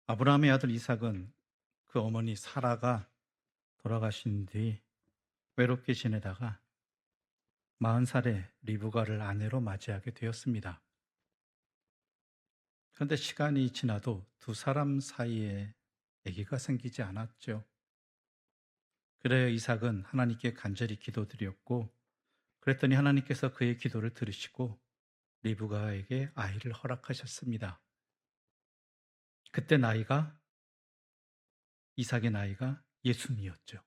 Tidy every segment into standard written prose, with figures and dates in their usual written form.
아브라함의 아들 이삭은 그 어머니 사라가 돌아가신 뒤 외롭게 지내다가 40살에 리브가를 아내로 맞이하게 되었습니다. 그런데 시간이 지나도 두 사람 사이에 아기가 생기지 않았죠. 그래야 이삭은 하나님께 간절히 기도드렸고, 그랬더니 하나님께서 그의 기도를 들으시고 리브가에게 아이를 허락하셨습니다. 그때 이삭의 나이가 60이었죠.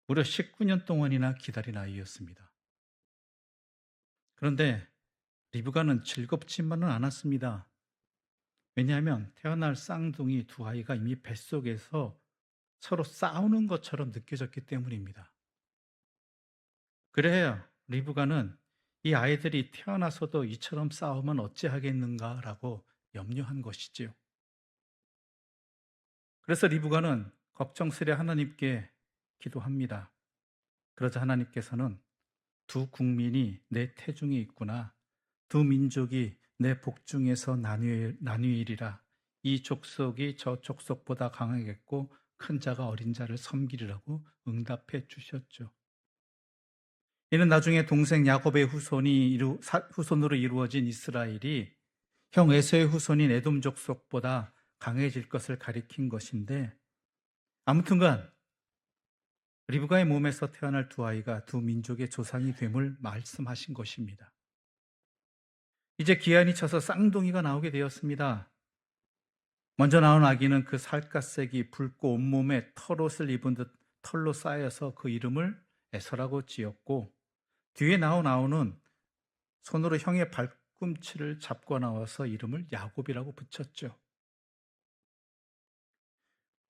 무려 19년 동안이나 기다린 아이였습니다. 그런데 리브가는 즐겁지만은 않았습니다. 왜냐하면 태어날 쌍둥이 두 아이가 이미 뱃속에서 서로 싸우는 것처럼 느껴졌기 때문입니다. 그래야 리브가는 이 아이들이 태어나서도 이처럼 싸우면 어찌하겠는가라고 염려한 것이지요. 그래서 리브가는 걱정스레 하나님께 기도합니다. 그러자 하나님께서는 두 국민이 내 태중에 있구나. 두 민족이 내 복중에서 나뉘리라. 이 족속이 저 족속보다 강하겠고 큰 자가 어린 자를 섬기리라고 응답해 주셨죠. 이는 나중에 동생 야곱의 후손으로 이루어진 이스라엘이 형 에서의 후손인 에돔 족속보다 강해질 것을 가리킨 것인데, 아무튼간 리브가의 몸에서 태어날 두 아이가 두 민족의 조상이 됨을 말씀하신 것입니다. 이제 기한이 차서 쌍둥이가 나오게 되었습니다. 먼저 나온 아기는 그 살갗색이 붉고 온몸에 털옷을 입은 듯 털로 쌓여서 그 이름을 에서라고 지었고, 뒤에 나온 아우는 손으로 형의 발꿈치를 잡고 나와서 이름을 야곱이라고 붙였죠.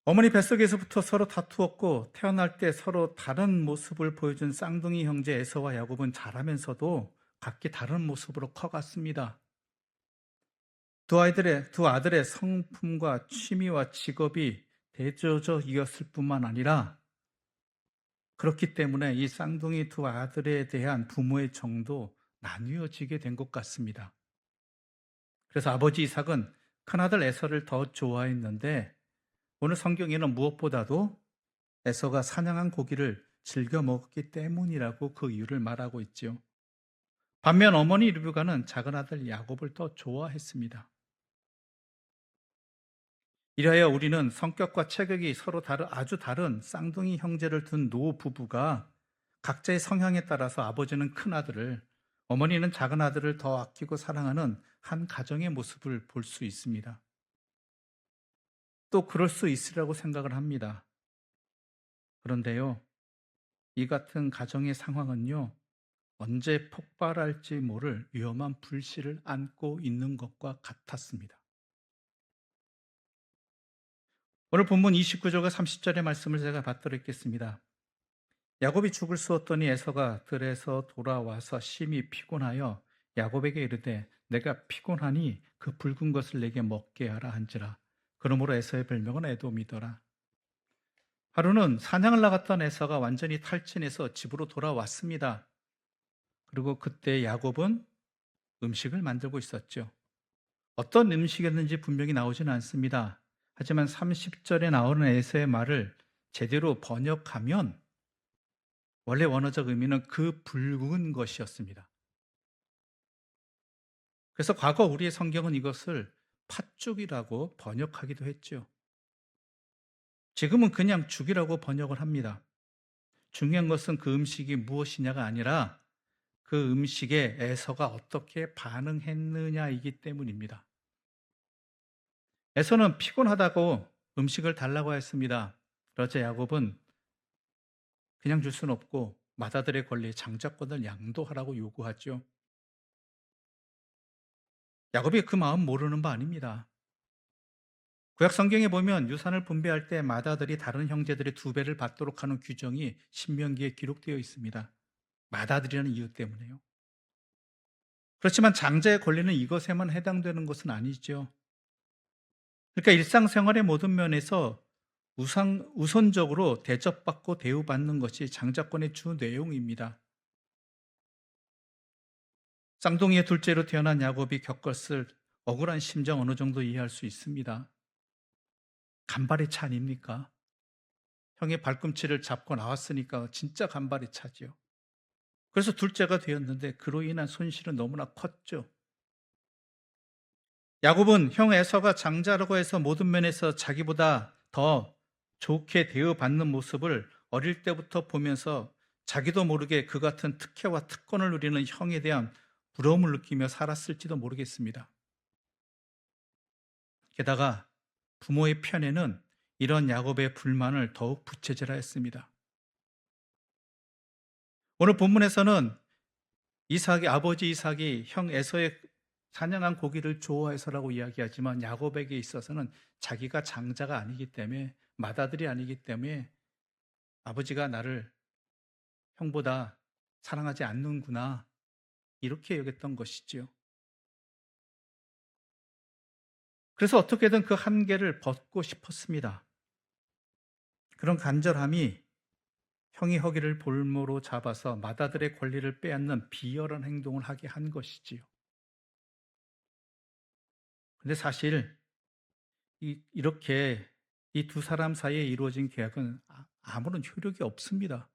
어머니 뱃속에서부터 서로 다투었고, 태어날 때 서로 다른 모습을 보여준 쌍둥이 형제 에서와 야곱은 자라면서도 각기 다른 모습으로 커갔습니다. 두 아들의 성품과 취미와 직업이 대조적이었을 뿐만 아니라, 그렇기 때문에 이 쌍둥이 두 아들에 대한 부모의 정도 나뉘어지게 된 것 같습니다. 그래서 아버지 이삭은 큰아들 에서를 더 좋아했는데, 오늘 성경에는 무엇보다도 에서가 사냥한 고기를 즐겨 먹었기 때문이라고 그 이유를 말하고 있지요. 반면 어머니 리브가는 작은 아들 야곱을 더 좋아했습니다. 이래야 우리는 성격과 체격이 서로 아주 다른 쌍둥이 형제를 둔 노 부부가 각자의 성향에 따라서 아버지는 큰 아들을, 어머니는 작은 아들을 더 아끼고 사랑하는 한 가정의 모습을 볼 수 있습니다. 또 그럴 수 있으리라고 생각을 합니다. 그런데요, 이 같은 가정의 상황은요, 언제 폭발할지 모를 위험한 불씨를 안고 있는 것과 같았습니다. 오늘 본문 29절과 30절의 말씀을 제가 받들어 읽겠습니다. 야곱이 죽을 쑤었더니 에서가 들에서 돌아와서 심히 피곤하여 야곱에게 이르되 내가 피곤하니 그 붉은 것을 내게 먹게 하라 한지라. 그러므로 에서의 별명은 에돔이더라. 하루는 사냥을 나갔던 에서가 완전히 탈진해서 집으로 돌아왔습니다. 그리고 그때 야곱은 음식을 만들고 있었죠. 어떤 음식이었는지 분명히 나오지는 않습니다. 하지만 30절에 나오는 에서의 말을 제대로 번역하면 원래 원어적 의미는 그 붉은 것이었습니다. 그래서 과거 우리의 성경은 이것을 팥죽이라고 번역하기도 했죠. 지금은 그냥 죽이라고 번역을 합니다. 중요한 것은 그 음식이 무엇이냐가 아니라 그 음식에 에서가 어떻게 반응했느냐이기 때문입니다. 에서는 피곤하다고 음식을 달라고 했습니다. 그러자 야곱은 그냥 줄 수는 없고 맏아들의 권리에 장자권을 양도하라고 요구하죠. 야곱이 그 마음 모르는 바 아닙니다. 구약 성경에 보면 유산을 분배할 때 맏아들이 다른 형제들의 2배를 받도록 하는 규정이 신명기에 기록되어 있습니다. 맏아들이라는 이유 때문에요. 그렇지만 장자의 권리는 이것에만 해당되는 것은 아니죠. 그러니까 일상생활의 모든 면에서 우선적으로 대접받고 대우받는 것이 장자권의 주 내용입니다. 쌍둥이의 둘째로 태어난 야곱이 겪었을 억울한 심정 어느 정도 이해할 수 있습니다. 간발의 차 아닙니까? 형의 발꿈치를 잡고 나왔으니까 진짜 간발의 차지요. 그래서 둘째가 되었는데 그로 인한 손실은 너무나 컸죠. 야곱은 형 에서가 장자라고 해서 모든 면에서 자기보다 더 좋게 대우받는 모습을 어릴 때부터 보면서 자기도 모르게 그 같은 특혜와 특권을 누리는 형에 대한 부러움을 느끼며 살았을지도 모르겠습니다. 게다가 부모의 편에는 이런 야곱의 불만을 더욱 부채질하였습니다. 오늘 본문에서는 이삭이 아버지 이삭이 형 에서의 사냥한 고기를 좋아해서라고 이야기하지만 야곱에게 있어서는 자기가 장자가 아니기 때문에 맏아들이 아니기 때문에 아버지가 나를 형보다 사랑하지 않는구나 이렇게 여겼던 것이지요. 그래서 어떻게든 그 한계를 벗고 싶었습니다. 그런 간절함이 형이 허기를 볼모로 잡아서 맏아들의 권리를 빼앗는 비열한 행동을 하게 한 것이지요. 근데 사실 이렇게 이 두 사람 사이에 이루어진 계약은 아무런 효력이 없습니다.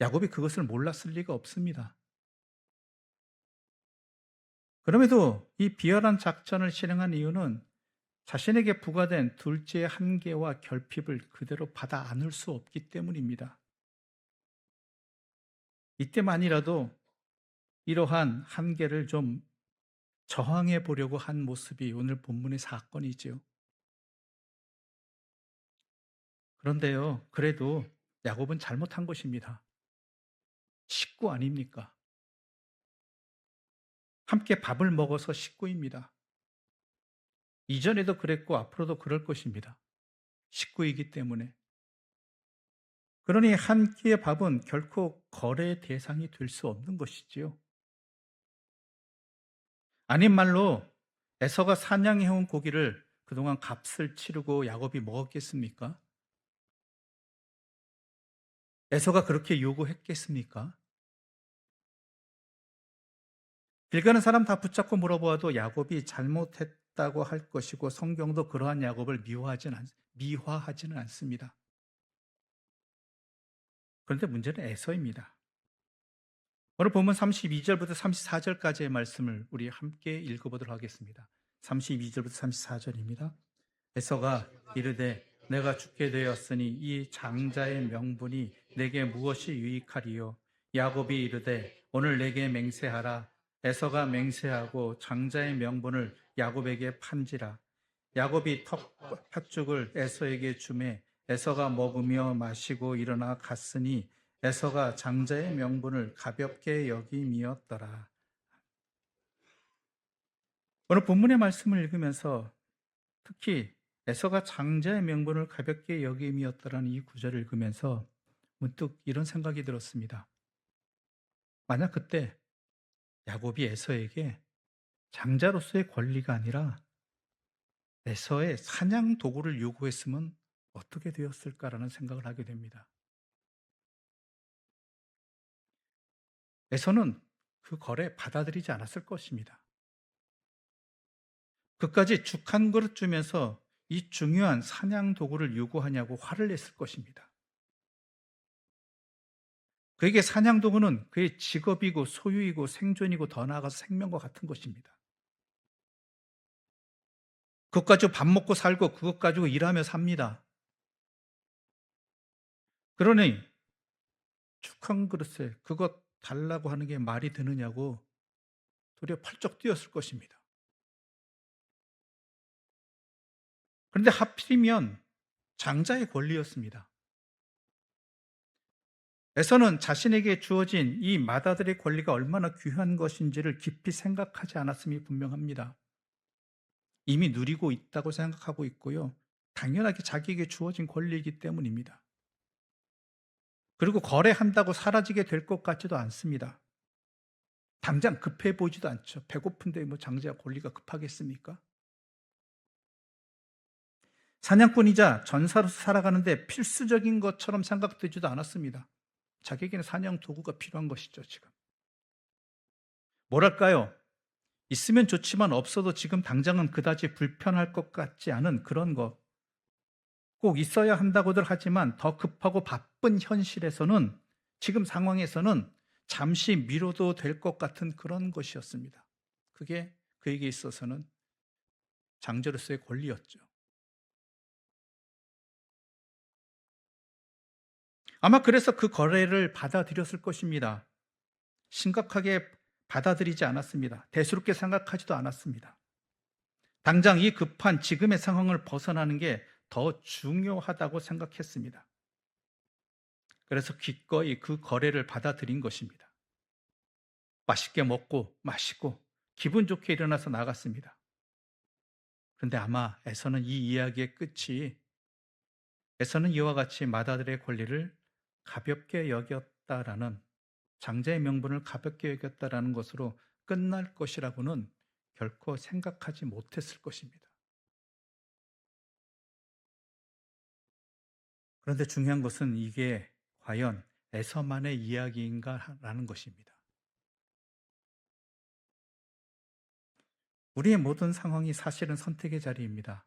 야곱이 그것을 몰랐을 리가 없습니다. 그럼에도 이 비열한 작전을 실행한 이유는 자신에게 부과된 둘째의 한계와 결핍을 그대로 받아 안을 수 없기 때문입니다. 이때만이라도 이러한 한계를 좀 저항해 보려고 한 모습이 오늘 본문의 사건이지요. 그런데요, 그래도 야곱은 잘못한 것입니다. 식구 아닙니까? 함께 밥을 먹어서 식구입니다. 이전에도 그랬고 앞으로도 그럴 것입니다. 식구이기 때문에. 그러니 한 끼의 밥은 결코 거래 대상이 될 수 없는 것이지요. 아닌 말로 에서가 사냥해온 고기를 그동안 값을 치르고 야곱이 먹었겠습니까? 에서가 그렇게 요구했겠습니까? 길 가는 사람 다 붙잡고 물어보아도 야곱이 잘못했다고 할 것이고 성경도 그러한 야곱을 미화하지는 않습니다. 그런데 문제는 에서입니다. 오늘 본문 32절부터 34절까지의 말씀을 우리 함께 읽어보도록 하겠습니다. 32절부터 34절입니다. 에서가 이르되 내가 죽게 되었으니 이 장자의 명분이 내게 무엇이 유익하리요? 야곱이 이르되 오늘 내게 맹세하라. 에서가 맹세하고 장자의 명분을 야곱에게 판지라. 야곱이 팥죽을 에서에게 주매 에서가 먹으며 마시고 일어나 갔으니 에서가 장자의 명분을 가볍게 여김이었더라. 오늘 본문의 말씀을 읽으면서 특히 에서가 장자의 명분을 가볍게 여김이었더라는 이 구절을 읽으면서 문득 이런 생각이 들었습니다. 만약 그때 야곱이 에서에게 장자로서의 권리가 아니라 에서의 사냥 도구를 요구했으면 어떻게 되었을까라는 생각을 하게 됩니다. 에서는 그 거래 받아들이지 않았을 것입니다. 그까지 죽 한 그릇 주면서 이 중요한 사냥 도구를 요구하냐고 화를 냈을 것입니다. 그에게 사냥 도구는 그의 직업이고 소유이고 생존이고 더 나아가서 생명과 같은 것입니다. 그것 가지고 밥 먹고 살고 그것 가지고 일하며 삽니다. 그러니 죽 한 그릇에 그것 달라고 하는 게 말이 되느냐고 도리어 펄쩍 뛰었을 것입니다. 그런데 하필이면 장자의 권리였습니다. 에서는 자신에게 주어진 이 맏아들의 권리가 얼마나 귀한 것인지를 깊이 생각하지 않았음이 분명합니다. 이미 누리고 있다고 생각하고 있고요. 당연하게 자기에게 주어진 권리이기 때문입니다. 그리고 거래한다고 사라지게 될 것 같지도 않습니다. 당장 급해 보이지도 않죠. 배고픈데 뭐 장자가 권리가 급하겠습니까? 사냥꾼이자 전사로서 살아가는데 필수적인 것처럼 생각되지도 않았습니다. 자기에게는 사냥 도구가 필요한 것이죠, 지금. 뭐랄까요? 있으면 좋지만 없어도 지금 당장은 그다지 불편할 것 같지 않은 그런 것. 꼭 있어야 한다고들 하지만 더 급하고 바쁜 현실에서는, 지금 상황에서는 잠시 미뤄도 될 것 같은 그런 것이었습니다. 그게 그에게 있어서는 장자로서의 권리였죠. 아마 그래서 그 거래를 받아들였을 것입니다. 심각하게 받아들이지 않았습니다. 대수롭게 생각하지도 않았습니다. 당장 이 급한 지금의 상황을 벗어나는 게 더 중요하다고 생각했습니다. 그래서 기꺼이 그 거래를 받아들인 것입니다. 맛있게 먹고 마시고 기분 좋게 일어나서 나갔습니다. 그런데 아마 에서는 이 이야기의 끝이, 에서는 이와 같이 마다들의 권리를 가볍게 여겼다라는, 장자의 명분을 가볍게 여겼다라는 것으로 끝날 것이라고는 결코 생각하지 못했을 것입니다. 그런데 중요한 것은 이게 과연 에서만의 이야기인가라는 것입니다. 우리의 모든 상황이 사실은 선택의 자리입니다.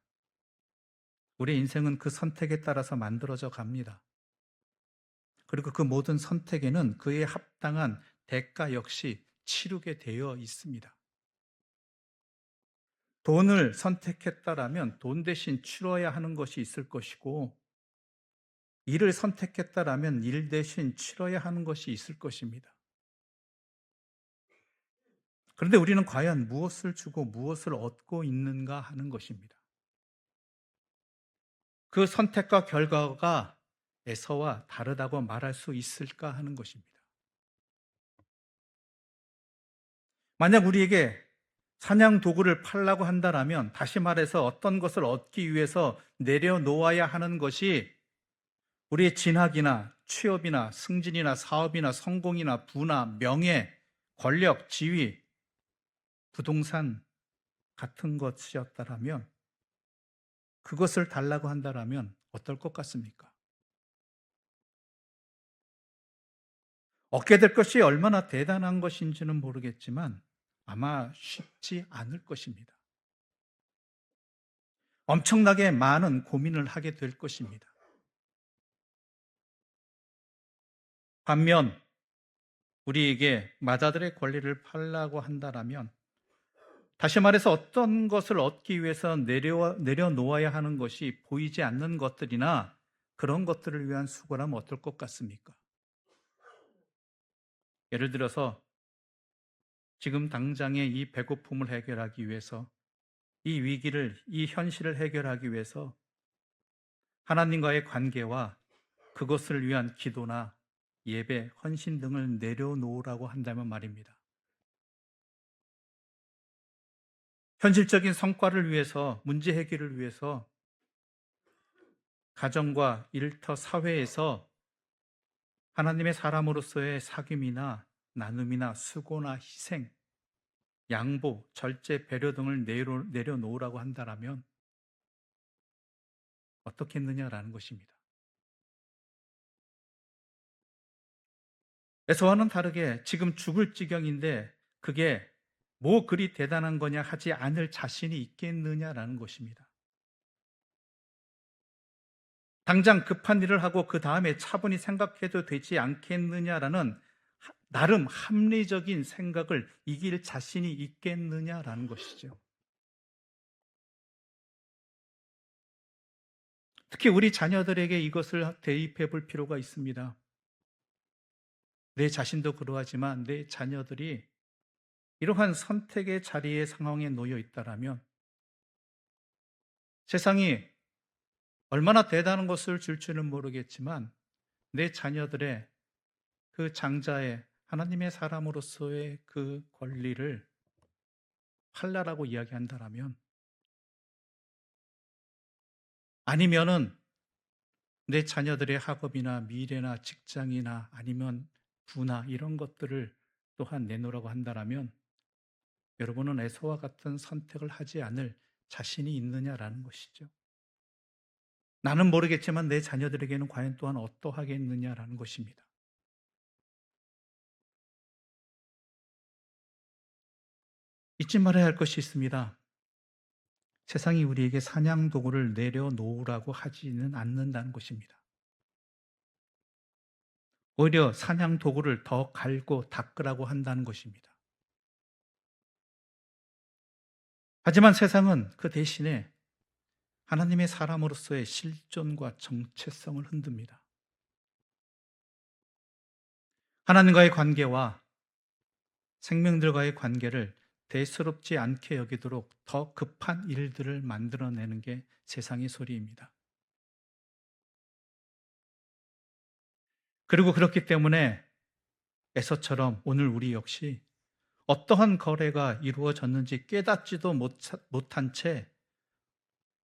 우리의 인생은 그 선택에 따라서 만들어져 갑니다. 그리고 그 모든 선택에는 그에 합당한 대가 역시 치르게 되어 있습니다. 돈을 선택했다라면 돈 대신 치러야 하는 것이 있을 것이고, 일을 선택했다라면 일 대신 치러야 하는 것이 있을 것입니다. 그런데 우리는 과연 무엇을 주고 무엇을 얻고 있는가 하는 것입니다. 그 선택과 결과가 에서와 다르다고 말할 수 있을까 하는 것입니다. 만약 우리에게 사냥 도구를 팔라고 한다라면, 다시 말해서 어떤 것을 얻기 위해서 내려놓아야 하는 것이 우리의 진학이나 취업이나 승진이나 사업이나 성공이나 부나 명예, 권력, 지위, 부동산 같은 것이었다라면, 그것을 달라고 한다라면 어떨 것 같습니까? 얻게 될 것이 얼마나 대단한 것인지는 모르겠지만 아마 쉽지 않을 것입니다. 엄청나게 많은 고민을 하게 될 것입니다. 반면 우리에게 마다들의 권리를 팔라고 한다라면, 다시 말해서 어떤 것을 얻기 위해서 내려놓아야 하는 것이 보이지 않는 것들이나 그런 것들을 위한 수고라면 어떨 것 같습니까? 예를 들어서 지금 당장의 이 배고픔을 해결하기 위해서, 이 위기를, 이 현실을 해결하기 위해서 하나님과의 관계와 그것을 위한 기도나 예배, 헌신 등을 내려놓으라고 한다면 말입니다. 현실적인 성과를 위해서, 문제 해결을 위해서 가정과 일터 사회에서 하나님의 사람으로서의 사귐이나 나눔이나 수고나 희생, 양보, 절제, 배려 등을 내려놓으라고 한다면 어떻겠느냐라는 것입니다. 에서와는 다르게 지금 죽을 지경인데 그게 뭐 그리 대단한 거냐 하지 않을 자신이 있겠느냐라는 것입니다. 당장 급한 일을 하고 그 다음에 차분히 생각해도 되지 않겠느냐라는 나름 합리적인 생각을 이길 자신이 있겠느냐라는 것이죠. 특히 우리 자녀들에게 이것을 대입해 볼 필요가 있습니다. 내 자신도 그러하지만 내 자녀들이 이러한 선택의 자리에, 상황에 놓여 있다라면 세상이 얼마나 대단한 것을 줄지는 모르겠지만 내 자녀들의 그 장자의, 하나님의 사람으로서의 그 권리를 팔라라고 이야기한다라면, 아니면은 내 자녀들의 학업이나 미래나 직장이나 아니면 부나 이런 것들을 또한 내놓으라고 한다라면, 여러분은 에서와 같은 선택을 하지 않을 자신이 있느냐라는 것이죠. 나는 모르겠지만 내 자녀들에게는 과연 또한 어떠하겠느냐라는 것입니다. 잊지 말아야 할 것이 있습니다. 세상이 우리에게 사냥 도구를 내려놓으라고 하지는 않는다는 것입니다. 오히려 사냥 도구를 더 갈고 닦으라고 한다는 것입니다. 하지만 세상은 그 대신에 하나님의 사람으로서의 실존과 정체성을 흔듭니다. 하나님과의 관계와 생명들과의 관계를 대수롭지 않게 여기도록 더 급한 일들을 만들어내는 게 세상의 소리입니다. 그리고 그렇기 때문에 에서처럼 오늘 우리 역시 어떠한 거래가 이루어졌는지 깨닫지도 못한 채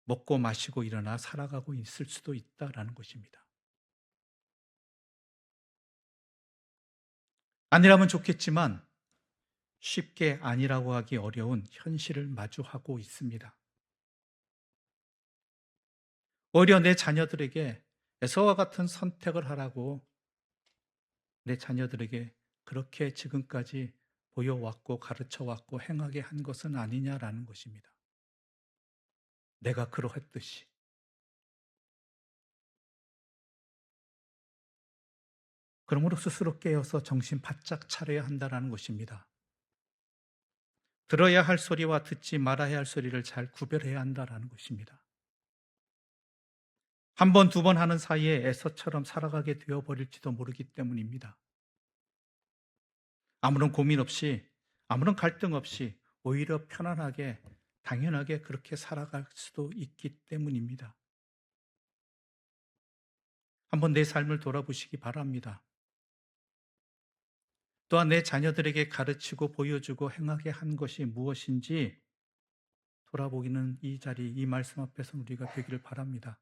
먹고 마시고 일어나 살아가고 있을 수도 있다라는 것입니다. 아니라면 좋겠지만 쉽게 아니라고 하기 어려운 현실을 마주하고 있습니다. 오히려 내 자녀들에게 에서와 같은 선택을 하라고 내 자녀들에게 그렇게 지금까지 보여왔고 가르쳐왔고 행하게 한 것은 아니냐라는 것입니다. 내가 그러했듯이. 그러므로 스스로 깨어서 정신 바짝 차려야 한다는 것입니다. 들어야 할 소리와 듣지 말아야 할 소리를 잘 구별해야 한다는 것입니다. 한 번, 두 번 하는 사이에 에서처럼 살아가게 되어버릴지도 모르기 때문입니다. 아무런 고민 없이, 아무런 갈등 없이 오히려 편안하게, 당연하게 그렇게 살아갈 수도 있기 때문입니다. 한번 내 삶을 돌아보시기 바랍니다. 또한 내 자녀들에게 가르치고 보여주고 행하게 한 것이 무엇인지 돌아보기는 이 자리, 이 말씀 앞에서 우리가 되기를 바랍니다.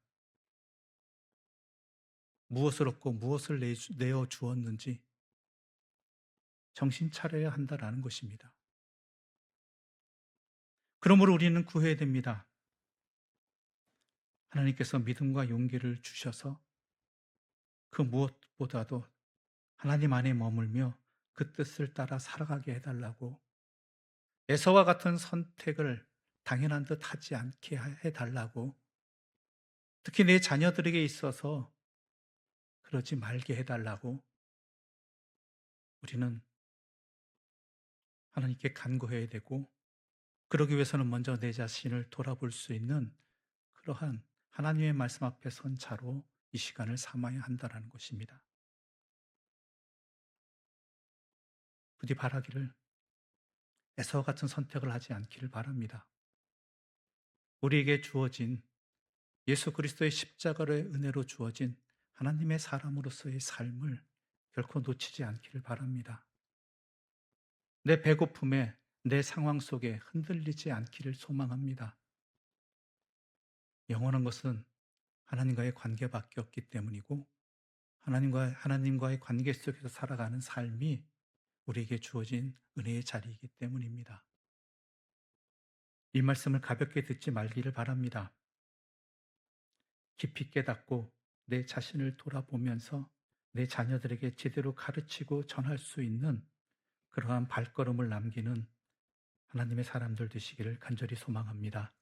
무엇을 얻고 무엇을 내어 주었는지 정신 차려야 한다라는 것입니다. 그러므로 우리는 구해야 됩니다. 하나님께서 믿음과 용기를 주셔서 그 무엇보다도 하나님 안에 머물며 그 뜻을 따라 살아가게 해달라고 에서와 같은 선택을 당연한 듯 하지 않게 해달라고 특히 내 자녀들에게 있어서 그러지 말게 해달라고 우리는 하나님께 간구해야 되고 그러기 위해서는 먼저 내 자신을 돌아볼 수 있는 그러한 하나님의 말씀 앞에 선 자로 이 시간을 삼아야 한다는 것입니다. 부디 바라기를 에서와 같은 선택을 하지 않기를 바랍니다. 우리에게 주어진 예수 그리스도의 십자가의 은혜로 주어진 하나님의 사람으로서의 삶을 결코 놓치지 않기를 바랍니다. 내 배고픔에 내 상황 속에 흔들리지 않기를 소망합니다. 영원한 것은 하나님과의 관계밖에 없기 때문이고 하나님과의 관계 속에서 살아가는 삶이 우리에게 주어진 은혜의 자리이기 때문입니다. 이 말씀을 가볍게 듣지 말기를 바랍니다. 깊이 깨닫고 내 자신을 돌아보면서 내 자녀들에게 제대로 가르치고 전할 수 있는 그러한 발걸음을 남기는 하나님의 사람들 되시기를 간절히 소망합니다.